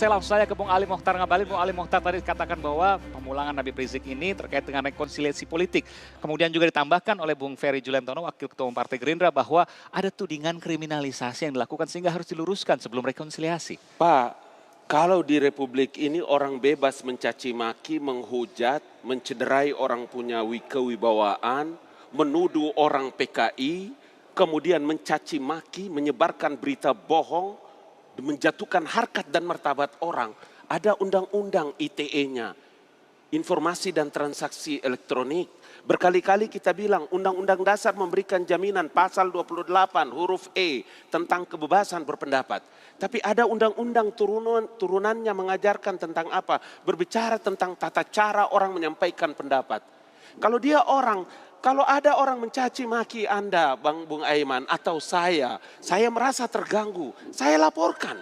saya langsung saja ke Bung Ali Mokhtar Ngabalin. Bung Ali Mokhtar tadi katakan bahwa pemulangan Habib Rizik ini terkait dengan rekonsiliasi politik. Kemudian juga ditambahkan oleh Bung Ferry Juliantono, Wakil Ketua Umum Partai Gerindra, bahwa ada tudingan kriminalisasi yang dilakukan sehingga harus diluruskan sebelum rekonsiliasi. Pak, kalau di Republik ini orang bebas mencaci maki, menghujat, mencederai orang punya kewibawaan, menuduh orang PKI, kemudian mencaci maki, menyebarkan berita bohong, menjatuhkan harkat dan martabat orang. Ada undang-undang ITE-nya, informasi dan transaksi elektronik. Berkali-kali kita bilang Undang-Undang Dasar memberikan jaminan pasal 28 huruf E tentang kebebasan berpendapat. Tapi ada undang-undang turunannya mengajarkan tentang apa? Berbicara tentang tata cara orang menyampaikan pendapat. Kalau ada orang mencaci maki Anda, Bung Aiman, atau saya merasa terganggu, saya laporkan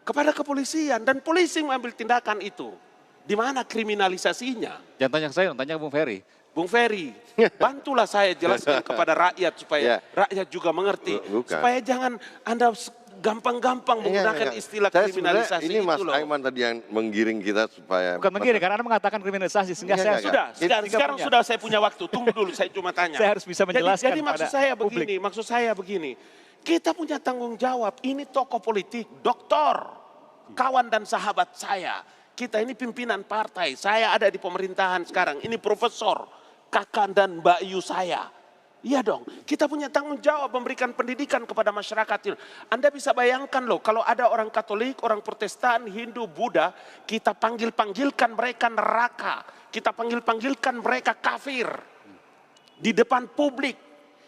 kepada kepolisian dan polisi mengambil tindakan itu. Di mana kriminalisasinya? Jangan tanya saya, tanya Bung Ferry. Bung Ferry, bantulah saya jelaskan kepada rakyat supaya rakyat juga mengerti. Supaya jangan Anda gampang-gampang menggunakan istilah kriminalisasi ini Mas itu loh. Aiman tadi yang menggiring kita supaya... Bukan menggiring, karena Anda mengatakan kriminalisasi. Sehingga saya Sekarang sudah saya punya waktu. Tunggu dulu, saya cuma tanya. Saya harus bisa menjelaskan jadi maksud saya begini. Kita punya tanggung jawab. Ini tokoh politik, doktor, kawan dan sahabat saya. Kita ini pimpinan partai. Saya ada di pemerintahan sekarang. Ini profesor, kakak dan Mbak Yu saya. Iya dong, kita punya tanggung jawab memberikan pendidikan kepada masyarakat. Anda bisa bayangkan loh, kalau ada orang Katolik, orang Protestan, Hindu, Buddha, kita panggilkan mereka neraka. Kita panggilkan mereka kafir. Di depan publik.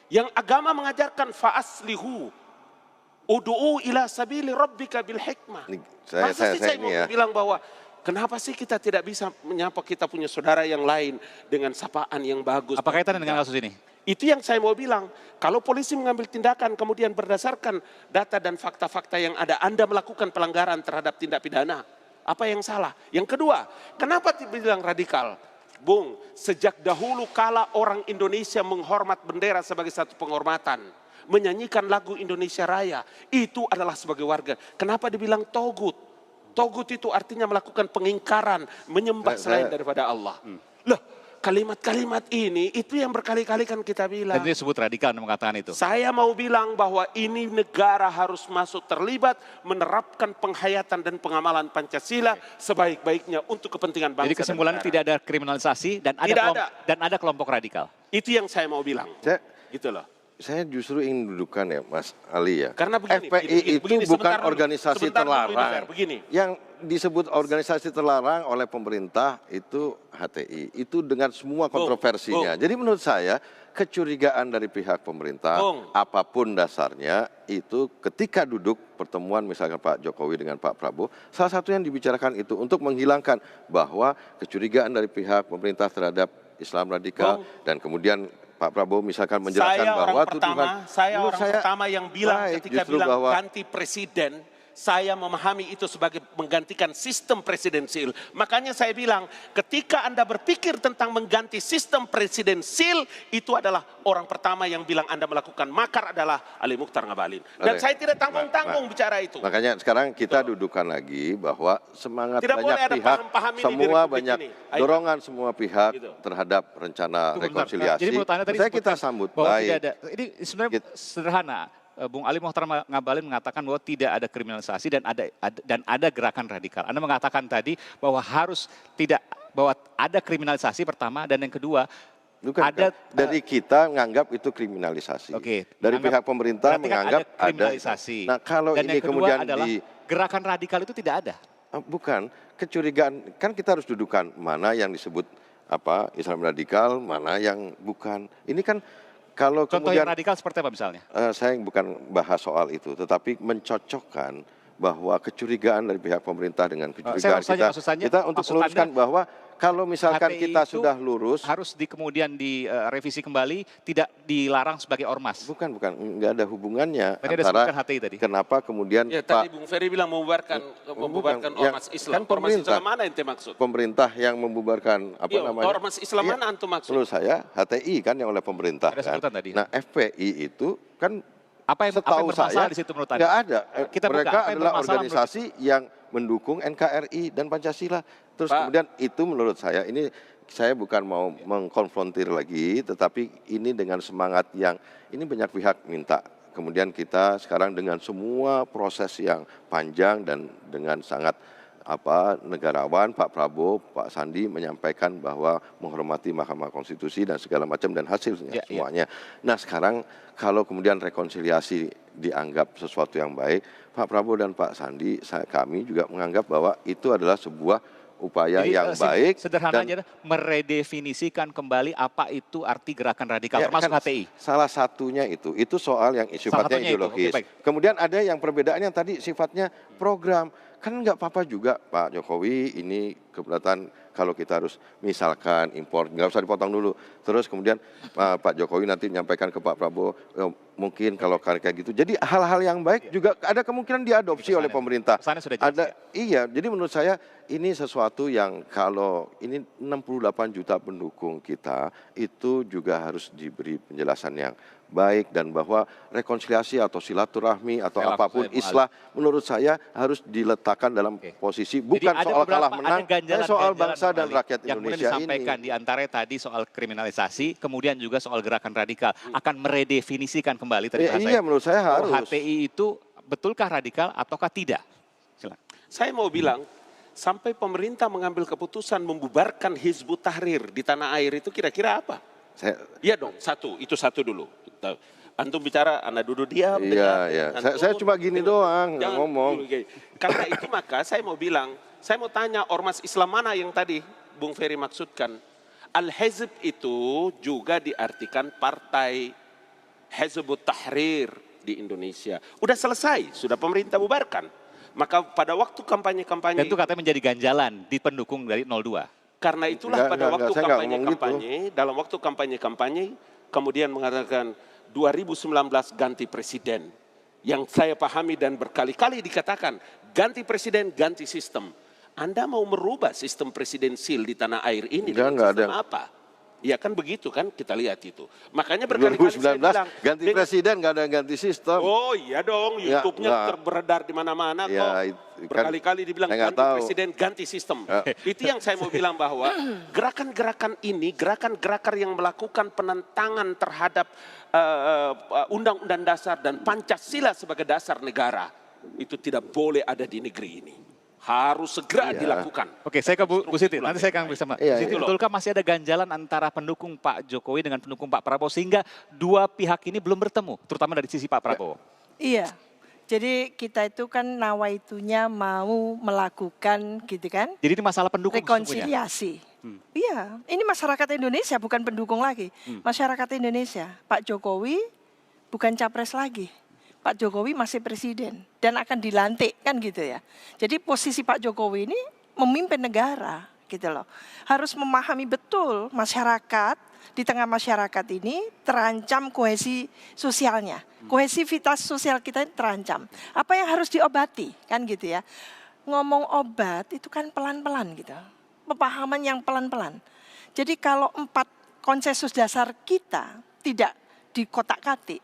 Yang agama mengajarkan fa'aslihu. Udu'u ila sabili rabbika bil hikmah. Masa sih saya mau bilang bahwa kenapa sih kita tidak bisa menyapa kita punya saudara yang lain dengan sapaan yang bagus. Apa kaitannya dengan kasus ini? Itu yang saya mau bilang. Kalau polisi mengambil tindakan kemudian berdasarkan data dan fakta-fakta yang ada, Anda melakukan pelanggaran terhadap tindak pidana. Apa yang salah? Yang kedua, kenapa dibilang radikal? Bung, sejak dahulu kala orang Indonesia menghormat bendera sebagai satu penghormatan. Menyanyikan lagu Indonesia Raya. Itu adalah sebagai warga. Kenapa dibilang togut? Togut itu artinya melakukan pengingkaran, menyembah selain daripada Allah. Loh, kalimat-kalimat ini itu yang berkali-kali kan kita bilang. Dan itu disebut radikal mengatakan itu. Saya mau bilang bahwa ini negara harus masuk terlibat menerapkan penghayatan dan pengamalan Pancasila sebaik-baiknya untuk kepentingan bangsa. Jadi kesimpulannya tidak ada kriminalisasi dan ada kelompok radikal. Itu yang saya mau bilang. Gitu loh. Saya justru ingin dudukan ya Mas Ali ya. Karena begini, FPI itu bukan organisasi terlarang. Begini. Yang disebut organisasi terlarang oleh pemerintah itu HTI. Itu dengan semua kontroversinya. Jadi menurut saya kecurigaan dari pihak pemerintah, apapun dasarnya, itu ketika duduk pertemuan misalkan Pak Jokowi dengan Pak Prabowo, salah satu yang dibicarakan itu untuk menghilangkan bahwa kecurigaan dari pihak pemerintah terhadap Islam radikal dan kemudian Pak Prabowo misalkan menjelaskan bahwa saya orang pertama yang bilang ketika bilang ganti presiden, saya memahami itu sebagai menggantikan sistem presidensil. Makanya saya bilang ketika Anda berpikir tentang mengganti sistem presidensil, itu adalah orang pertama yang bilang Anda melakukan makar adalah Ali Mokhtar Ngabalin. Dan saya tidak tanggung-tanggung bicara itu. Makanya sekarang kita dudukan lagi bahwa semangat banyak pihak, semua banyak dorongan semua pihak terhadap rencana rekonsiliasi. Jadi menurut Anda tadi saya kita sambut baik. Ini sebenarnya sederhana. Bung Ali Mokhtar Ngabalin mengatakan bahwa tidak ada kriminalisasi dan ada gerakan radikal. Anda mengatakan tadi bahwa bahwa ada kriminalisasi pertama dan yang kedua dari kita menganggap itu kriminalisasi. Dari pihak pemerintah menganggap ada kriminalisasi. Nah, kalau dan ini kemudian gerakan radikal itu tidak ada. Bukan, kecurigaan kan kita harus dudukan mana yang disebut Islam radikal, mana yang bukan. Ini kan kalau contoh kemudian, yang radikal seperti apa misalnya? Saya bukan bahas soal itu, tetapi mencocokkan bahwa kecurigaan dari pihak pemerintah dengan kecurigaan kita untuk meluruskan bahwa kalau misalkan HTI kita sudah lurus, harus kemudian direvisi kembali, tidak dilarang sebagai ormas. Bukan, nggak ada hubungannya tadi antara HTI tadi. Kenapa kemudian tadi Bung Ferry bilang membubarkan ormas Islam. Kan ormas Islam mana ente maksud? Pemerintah yang membubarkan namanya? Ormas Islam mana antum maksud? Menurut saya HTI kan yang oleh pemerintah kan. Nah FPI itu kan apa yang bermasalah di situ menurut Anda? Nggak ada. Mereka adalah organisasi yang mendukung NKRI dan Pancasila. Terus Pak. kemudian itu menurut saya, ini saya bukan mau mengkonfrontir lagi, tetapi ini dengan semangat yang ini banyak pihak minta. Kemudian kita sekarang dengan semua proses yang panjang dan dengan sangat negarawan, Pak Prabowo, Pak Sandi menyampaikan bahwa menghormati Mahkamah Konstitusi dan segala macam dan hasilnya semuanya. Nah sekarang kalau kemudian rekonsiliasi dianggap sesuatu yang baik, Pak Prabowo dan Pak Sandi, kami juga menganggap bahwa itu adalah sebuah upaya yang baik. Sederhananya meredefinisikan kembali apa itu arti gerakan radikal, termasuk HTI. Salah satunya itu sisoal yang sifatnya ideologis. Kemudian ada yang perbedaan yang tadi sifatnya program. Kan nggak apa-apa juga Pak Jokowi ini keberatan kalau kita harus misalkan impor, nggak usah dipotong dulu. Terus kemudian Pak Jokowi nanti menyampaikan ke Pak Prabowo, mungkin kalau kayak gitu. Jadi hal-hal yang baik juga ada kemungkinan diadopsi oleh pemerintah. Sudah jelas, iya, jadi menurut saya ini sesuatu yang kalau ini 68 juta pendukung kita itu juga harus diberi penjelasan yang baik dan bahwa rekonsiliasi atau silaturahmi atau apapun islah menurut saya harus diletakkan dalam posisi bukan soal kalah menang, soal bangsa dan rakyat Indonesia yang disampaikan di antaranya tadi soal kriminalisasi, kemudian juga soal gerakan radikal akan meredefinisikan kembali tadi iya, menurut saya harus. HTI itu betulkah radikal ataukah tidak? Silakan. Saya mau bilang sampai pemerintah mengambil keputusan membubarkan Hizbut Tahrir di tanah air itu kira-kira apa? Iya dong, itu satu dulu. Antum bicara, Anda duduk diam. Iya. Saya cuma gini doang, ngomong. Karena itu maka saya mau bilang, saya mau tanya ormas Islam mana yang tadi Bung Ferry maksudkan. Al-Hizb itu juga diartikan partai Hizbut Tahrir di Indonesia. Udah selesai, sudah pemerintah bubarkan. Maka pada waktu kampanye-kampanye. Dan itu katanya menjadi ganjalan di pendukung dari 02. Karena itulah pada waktu kampanye-kampanye, dalam waktu kampanye-kampanye, kemudian mengatakan 2019 ganti presiden. Yang saya pahami dan berkali-kali dikatakan, ganti presiden, ganti sistem. Anda mau merubah sistem presidensil di tanah air ini dengan sistem apa? Ya kan begitu kan, kita lihat itu. Makanya berkali-kali saya bilang. Ganti presiden, nggak ada ganti sistem. Oh iya dong, YouTube-nya beredar di mana-mana kok. Berkali-kali dibilang ganti presiden, ganti sistem. Itu yang saya mau bilang bahwa gerakan-gerakan ini, gerakan-gerakan yang melakukan penentangan terhadap Undang-Undang Dasar dan Pancasila sebagai dasar negara, itu tidak boleh ada di negeri ini. Harus segera dilakukan. Oke, saya ke Bu Siti. Nanti saya akan bersama. Bu Siti, betulkah masih ada ganjalan antara pendukung Pak Jokowi dengan pendukung Pak Prabowo sehingga dua pihak ini belum bertemu, terutama dari sisi Pak Prabowo? Iya. Jadi kita itu kan nawaitunya mau melakukan gitu kan. Jadi ini masalah pendukung rekonsiliasi. Iya, ini masyarakat Indonesia bukan pendukung lagi. Masyarakat Indonesia, Pak Jokowi bukan capres lagi. Pak Jokowi masih presiden dan akan dilantik kan gitu ya. Jadi posisi Pak Jokowi ini memimpin negara gitu loh. Harus memahami betul masyarakat, di tengah masyarakat ini terancam kohesi sosialnya. Kohesivitas sosial kita terancam. Apa yang harus diobati kan gitu ya. Ngomong obat itu kan pelan-pelan gitu. Pemahaman yang pelan-pelan. Jadi kalau 4 konsensus dasar kita tidak dikotak-katik,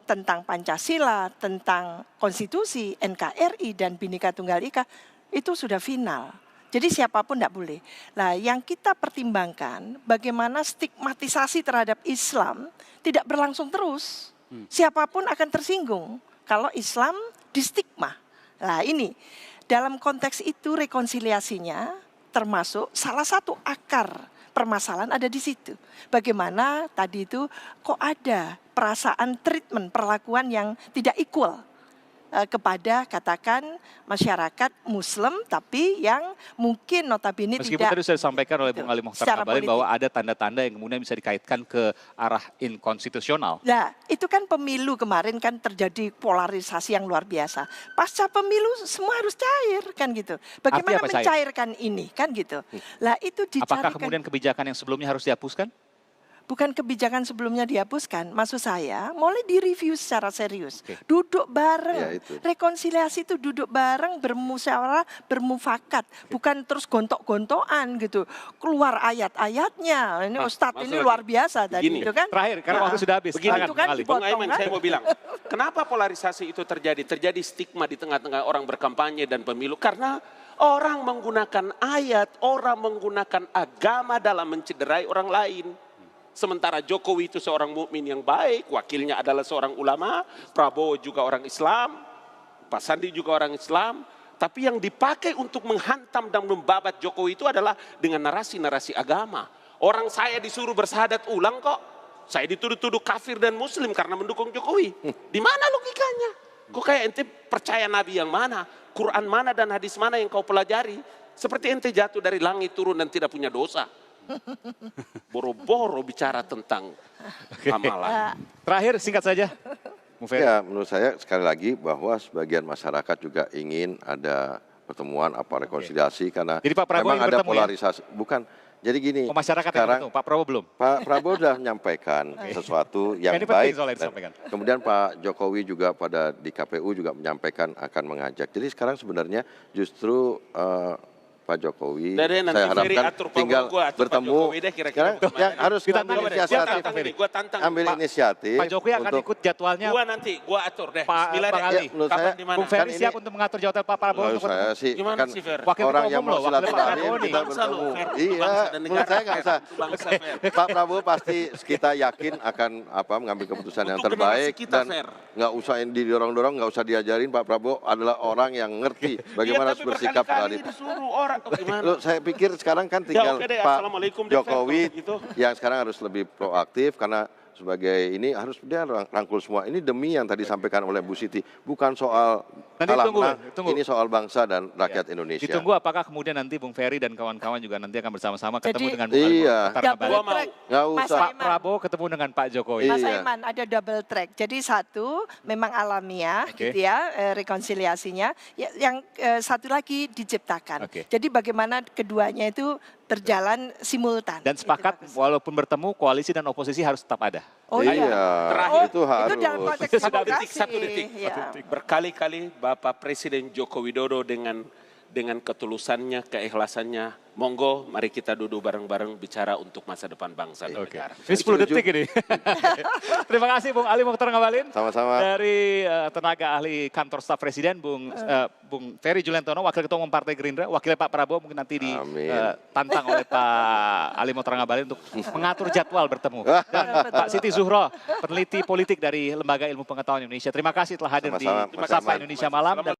tentang Pancasila, tentang konstitusi, NKRI, dan Bhinneka Tunggal Ika, itu sudah final. Jadi siapapun tidak boleh. Nah, yang kita pertimbangkan bagaimana stigmatisasi terhadap Islam tidak berlangsung terus. Siapapun akan tersinggung kalau Islam distigma. Nah ini, dalam konteks itu rekonsiliasinya termasuk salah satu akar permasalahan ada di situ. Bagaimana tadi itu kok ada perasaan treatment, perlakuan yang tidak equal kepada katakan masyarakat Muslim tapi yang mungkin notabene meskipun tidak. Meskipun tadi sudah disampaikan oleh Bung Ali Mokhtar Ngabalin bahwa ada tanda-tanda yang kemudian bisa dikaitkan ke arah inkonstitusional. Nah itu kan pemilu kemarin kan terjadi polarisasi yang luar biasa. Pasca pemilu semua harus cair kan gitu. Bagaimana mencairkan ini kan gitu. Lah itu dicarikan. Apakah kemudian kebijakan yang sebelumnya harus dihapuskan? Bukan kebijakan sebelumnya dihapuskan, maksud saya mulai direview secara serius. Duduk bareng, rekonsiliasi itu duduk bareng, bermusyawarah, bermufakat. Bukan terus gontok-gontokan gitu. Keluar ayat-ayatnya, ini Ustadz ini luar biasa tadi itu kan. Terakhir, karena waktu sudah habis. Begini, itu kan Bung Aiman, saya mau bilang, kenapa polarisasi itu terjadi? Terjadi stigma di tengah-tengah orang berkampanye dan pemilu. Karena orang menggunakan ayat, orang menggunakan agama dalam mencederai orang lain. Sementara Jokowi itu seorang mukmin yang baik, wakilnya adalah seorang ulama, Prabowo juga orang Islam, Pak Sandi juga orang Islam. Tapi yang dipakai untuk menghantam dan membabat Jokowi itu adalah dengan narasi-narasi agama. Orang saya disuruh bersyahadat ulang kok. Saya dituduh-tuduh kafir dan muslim karena mendukung Jokowi. Di mana logikanya? Kok kayak ente percaya Nabi yang mana? Quran mana dan hadis mana yang kau pelajari? Seperti ente jatuh dari langit turun dan tidak punya dosa. Boro-boro bicara tentang amalan. Terakhir singkat saja. Ya, menurut saya sekali lagi bahwa sebagian masyarakat juga ingin ada pertemuan rekonsiliasi karena jadi Pak Prabowo memang ada bertemu, polarisasi. Ya? Bukan. Jadi gini, masyarakat sekarang yang Pak Prabowo belum. Pak Prabowo sudah menyampaikan sesuatu yang baik. Kemudian Pak Jokowi juga di KPU juga menyampaikan akan mengajak. Jadi sekarang sebenarnya justru Pak Jokowi, saya harapkan tinggal bertemu. Sekarang yang harus ambil inisiatif. Pak Jokowi akan ikut jadwalnya. Gua atur deh. Pak Ali, menurut saya, Bung Ferry siap untuk mengatur jadwal Pak Prabowo. Saya sih kan wakil orang yang mau wakil silaturahim kita bertemu. Iya, menurut saya nggak usah. Pak Prabowo pasti kita yakin akan mengambil keputusan yang terbaik dan nggak usah didorong-dorong, nggak usah diajarin. Pak Prabowo adalah orang yang ngerti bagaimana harus bersikap tadi. Saya pikir sekarang kan tinggal Pak Jokowi yang sekarang harus lebih proaktif karena sebagai ini harus dia rangkul semua. Ini demi yang tadi disampaikan oleh Bu Siti, bukan soal tunggu. Ini soal bangsa dan rakyat Indonesia. Ditunggu apakah kemudian nanti Bung Ferry dan kawan-kawan juga nanti akan bersama-sama ketemu dengan Bung nggak usah. Pak Prabowo ketemu dengan Pak Jokowi. Mas Aiman, ada double track. Jadi satu memang alamiah gitu ya rekonsiliasinya. Yang satu lagi diciptakan. Jadi bagaimana keduanya itu berjalan simultan. Dan sepakat walaupun bertemu koalisi dan oposisi harus tetap ada. Oh iya. Terakhir itu harus. Itu dalam konteks demokrasi. Satu detik. Berkali-kali Bapak Presiden Joko Widodo dengan ketulusannya, keikhlasannya, monggo mari kita duduk bareng-bareng bicara untuk masa depan bangsa dan negara. Ini 10 detik ini. Terima kasih Bung Ali Mokhtar Ngabalin. Sama-sama. Dari tenaga ahli kantor staf Presiden, Bung Ferry Juliantono, Wakil Ketua Umum Partai Gerindra, wakilnya Pak Prabowo mungkin nanti ditantang oleh Pak Ali Mokhtar Ngabalin untuk mengatur jadwal bertemu. Dan Pak Siti Zuhro, peneliti politik dari Lembaga Ilmu Pengetahuan Indonesia. Terima kasih telah hadir di Sapa Indonesia Malam.